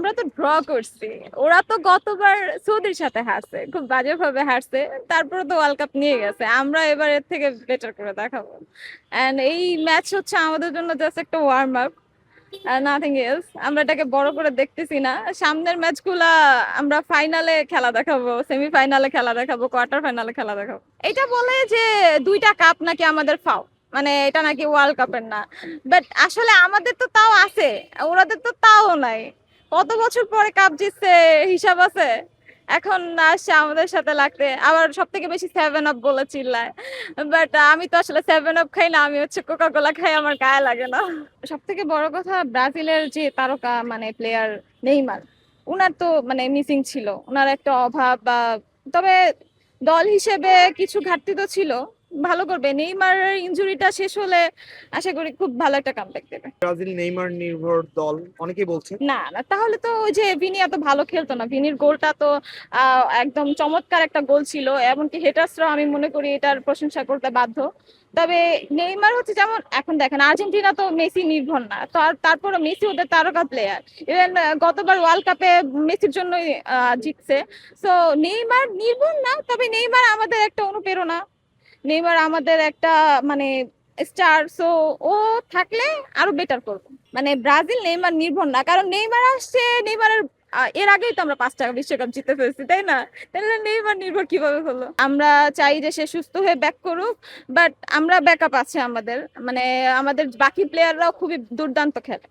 আমরা তো ড্র করছি। ওরা তো গতবার সৌদির সাথে হারছে, খুব বাজেভাবে হারছে। তারপরে তো ওয়ার্ল্ড কাপ নিয়ে গেছে। আমরা এবার এর থেকে বেটার করে দেখাবো। এন্ড এই ম্যাচ হচ্ছে আমাদের জন্য জাস্ট একটা ওয়ার্ম আপ, নাথিং এলস। আমরা এটাকে বড় করে দেখতেছি না। সামনের ম্যাচগুলা আমরা ফাইনালে খেলা দেখাবো, সেমিফাইনালে খেলা দেখাবো, কোয়ার্টার ফাইনালে খেলা দেখাবো। এটা বলে যে দুইটা কাপ নাকি আমাদের ফাও, মানে এটা নাকি ওয়ার্ল্ড কাপের না। বাট আসলে আমাদের তো তাও আছে, ওরাদের তো তাও নাই। কত বছর পরে কাপ জিতছে, হিসাব আছে। এখন আসছে আমাদের সাথে লাগতে, আবার সব থেকে বেশি 7 আপ বলে চিল্লায়। বাট আমি তো আসলে 7 আপ খাই না, আমি হচ্ছে কোকা কোলা খাই, আমার গায়ে লাগে না। সব থেকে বড় কথা, ব্রাজিলের যে তারকা মানে প্লেয়ার নেইমার, উনার তো মানে মিসিং ছিল, উনার একটা অভাব। বা তবে দল হিসেবে কিছু ঘাটতি তো ছিল। ভালো করবে, নেইমারের ইনজুরিটা শেষ হলে আশা করি খুব ভালো একটা কামব্যাক দেবে। ব্রাজিল নেইমার নির্ভর দল অনেকেই বলছে। না না, তাহলে তো ওই যে ভিনি এত ভালো খেলতো না। ভিনির গোলটা তো একদম চমৎকার একটা গোল ছিল, এমনকি হেটার্সরাও আমি মনে করি এটার প্রশংসা করতে বাধ্য। তবে নেইমার হচ্ছে, যেমন এখন দেখেন আর্জেন্টিনা তো মেসি নির্ভর না, তো আর তারপরে মেসি ওদের তারকা প্লেয়ার। ইভেন গতবার ওয়ার্ল্ড কাপে মেসির জন্যই জিতছে। সো নেইমার নির্ভর না, তবে নেইমার আমাদের একটা অনুপ্রেরণা। নেইমার আমাদের একটা মানে স্টার। সো ও থাকলে আরো বেটার করবো। মানে ব্রাজিল নেইমার নির্ভর না, কারণ নেইমার আসছে। নেইমারের এর আগেই তো আমরা 5টা বিশ্বকাপ জিতে ফেলছি, তাই না? তাহলে নেইমার নির্ভর কিভাবে হলো? আমরা চাই যে সে সুস্থ হয়ে ব্যাক করুক। বাট আমরা ব্যাকআপ আছে আমাদের, মানে আমাদের বাকি প্লেয়াররাও খুবই দুর্দান্ত খেলে।